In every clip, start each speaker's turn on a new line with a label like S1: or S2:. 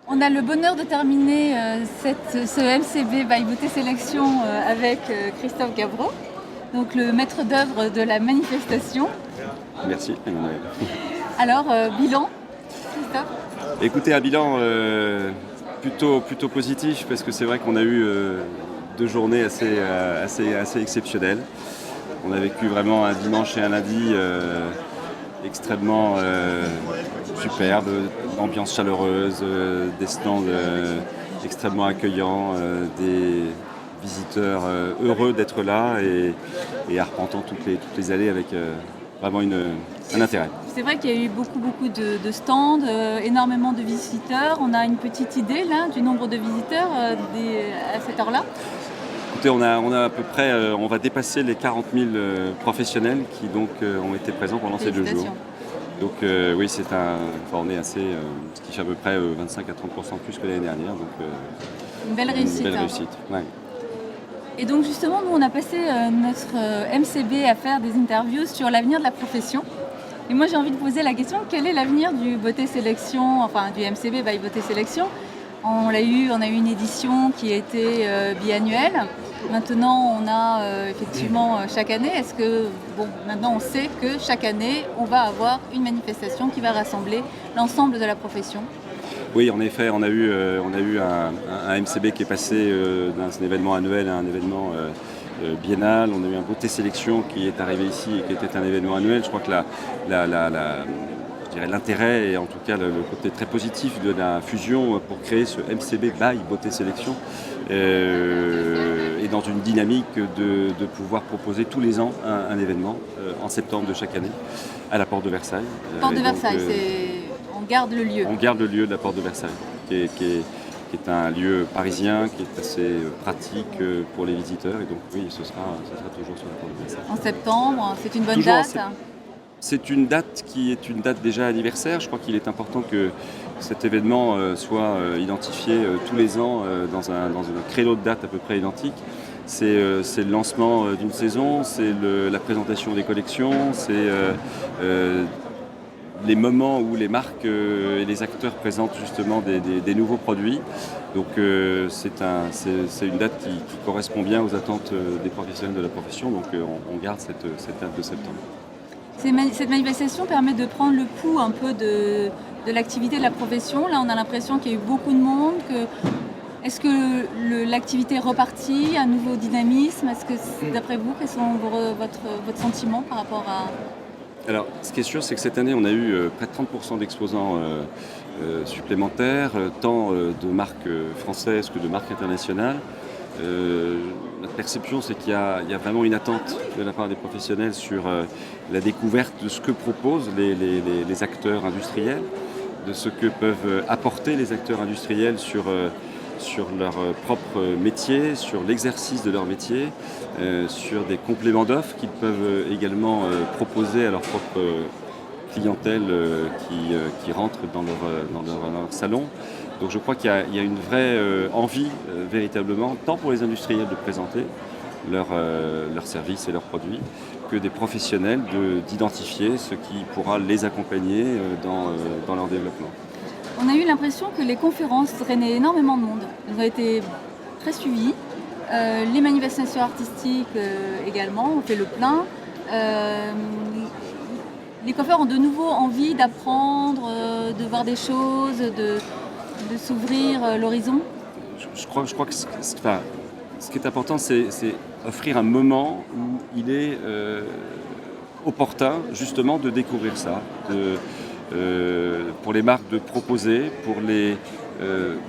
S1: On a le bonheur de terminer ce MCB by Beauté Sélection avec Christophe Gabreau, donc le maître d'œuvre de la manifestation.
S2: Merci, Emmanuel.
S1: Alors, bilan, Christophe?
S2: Écoutez, un bilan plutôt positif, parce que c'est vrai qu'on a eu 2 journées assez exceptionnelles. On a vécu vraiment un dimanche et un lundi extrêmement superbes, ambiance chaleureuse, des stands extrêmement accueillants, des visiteurs heureux d'être là et arpentant toutes les allées avec vraiment un intérêt.
S1: C'est vrai qu'il y a eu beaucoup de stands, énormément de visiteurs. On a une petite idée là du nombre de visiteurs à cette heure-là?
S2: Écoutez, on a à peu près, on va dépasser les 40 000 professionnels qui donc ont été présents pendant ces 2 jours. Donc oui, on est assez, ce qui fait à peu près 25 à 30% plus que l'année dernière. Donc
S1: une belle réussite.
S2: Une belle réussite. Ouais.
S1: Et donc justement, nous on a passé notre MCB à faire des interviews sur l'avenir de la profession. Et moi j'ai envie de poser la question, quel est l'avenir du Beauté Sélection, enfin du MCB by Beauté Sélection? On a eu une édition qui était biannuelle. Maintenant, on a effectivement chaque année. Est-ce que, maintenant on sait que chaque année, on va avoir une manifestation qui va rassembler l'ensemble de la profession?
S2: Oui, en effet, on a eu un MCB qui est passé d'un événement annuel à un événement biennal. On a eu un Beauté Sélection qui est arrivé ici et qui était un événement annuel. Je crois que je dirais l'intérêt et en tout cas le côté très positif de la fusion pour créer ce MCB by Beauté Sélection est dans une dynamique de pouvoir proposer tous les ans un événement en septembre de chaque année à la Porte de Versailles.
S1: Porte de Versailles, on garde le lieu.
S2: On garde le lieu de la Porte de Versailles, qui est un lieu parisien, qui est assez pratique pour les visiteurs. Et donc oui, ce sera toujours sur la Porte de Versailles.
S1: En septembre, c'est une bonne
S2: toujours
S1: date.
S2: C'est une date qui est une date déjà anniversaire. Je crois qu'il est important que cet événement soit identifié tous les ans dans un créneau de date à peu près identique. C'est le lancement d'une saison, c'est la présentation des collections, c'est les moments où les marques et les acteurs présentent justement des nouveaux produits. Donc c'est une date qui correspond bien aux attentes des professionnels de la profession. Donc on garde cette date de septembre.
S1: Cette manifestation permet de prendre le pouls un peu de l'activité de la profession. Là, on a l'impression qu'il y a eu beaucoup de monde. Est-ce que l'activité est repartie, un nouveau dynamisme? Est-ce que, d'après vous, quels sont votre sentiment par rapport à...
S2: Alors, ce qui est sûr, c'est que cette année, on a eu près de 30% d'exposants supplémentaires, tant de marques françaises que de marques internationales. Notre perception, c'est qu'il y a vraiment une attente de la part des professionnels sur la découverte de ce que proposent les acteurs industriels, de ce que peuvent apporter les acteurs industriels sur leur propre métier, sur l'exercice de leur métier, sur des compléments d'offres qu'ils peuvent également proposer à leur propre clientèle qui rentre dans leur salon. Donc je crois qu'il y a une vraie envie véritablement, tant pour les industriels de présenter leurs services et leurs produits, que des professionnels d'identifier ce qui pourra les accompagner dans leur développement.
S1: On a eu l'impression que les conférences drainaient énormément de monde. Elles ont été très suivies. Les manifestations artistiques également ont fait le plein. Les coiffeurs ont de nouveau envie d'apprendre, de voir des choses, de s'ouvrir l'horizon.
S2: Je crois que ce qui est important, c'est offrir un moment où il est opportun justement de découvrir ça, pour les marques de proposer, pour les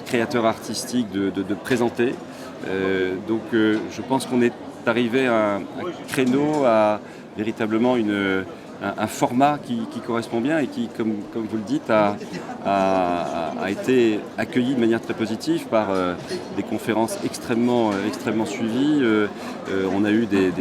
S2: créateurs artistiques de présenter. Donc je pense qu'on est arrivé à un créneau, à véritablement un format qui correspond bien et qui, comme vous le dites, a été accueilli de manière très positive par des conférences extrêmement suivies. On a eu des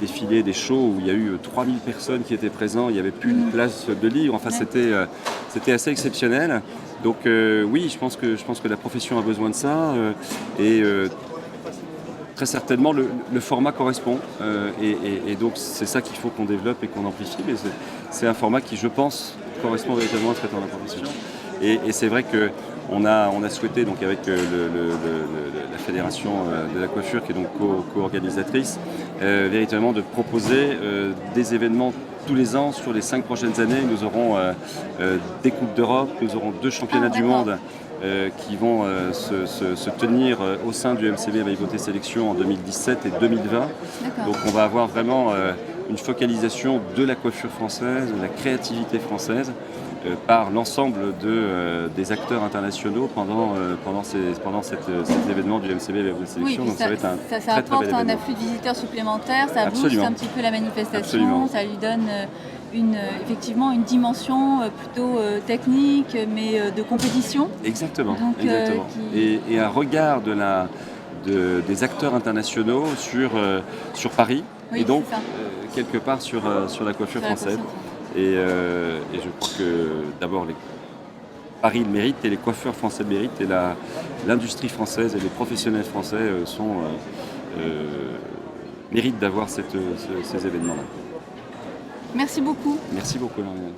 S2: défilés, des shows où il y a eu 3000 personnes qui étaient présentes, il n'y avait plus de place de libre. Enfin, c'était assez exceptionnel. Donc oui, je pense que la profession a besoin de ça. Très certainement, le format correspond et donc c'est ça qu'il faut qu'on développe et qu'on amplifie. Mais c'est un format qui, je pense, correspond véritablement à ce qu'attend la profession. Et c'est vrai qu'on a souhaité, donc avec la Fédération de la coiffure, qui est donc co-organisatrice, véritablement de proposer des événements tous les ans. Sur les 5 prochaines années, nous aurons des Coupes d'Europe, nous aurons 2 championnats du monde qui vont se tenir au sein du MCB Baby Beauté Sélection en 2017 et 2020. Donc on va avoir vraiment une focalisation de la coiffure française, de la créativité française par l'ensemble des acteurs internationaux pendant cet événement du MCB Baby Beauté Sélection.
S1: Oui,
S2: donc ça va être un très, très
S1: apporte
S2: bel
S1: un
S2: événement.
S1: afflux de visiteurs supplémentaires, ça
S2: Absolument.
S1: booste un petit peu la manifestation,
S2: Absolument.
S1: ça lui donne effectivement une dimension plutôt technique, mais de compétition.
S2: Exactement.
S1: Donc,
S2: exactement. Et un regard des acteurs internationaux sur Paris,
S1: Oui,
S2: et donc
S1: c'est ça.
S2: quelque part sur la coiffure française. Et je crois que d'abord Paris le mérite et les coiffeurs français le méritent, et l'industrie française et les professionnels français méritent d'avoir ces événements-là.
S1: Merci beaucoup.
S2: Merci beaucoup, Lauriane.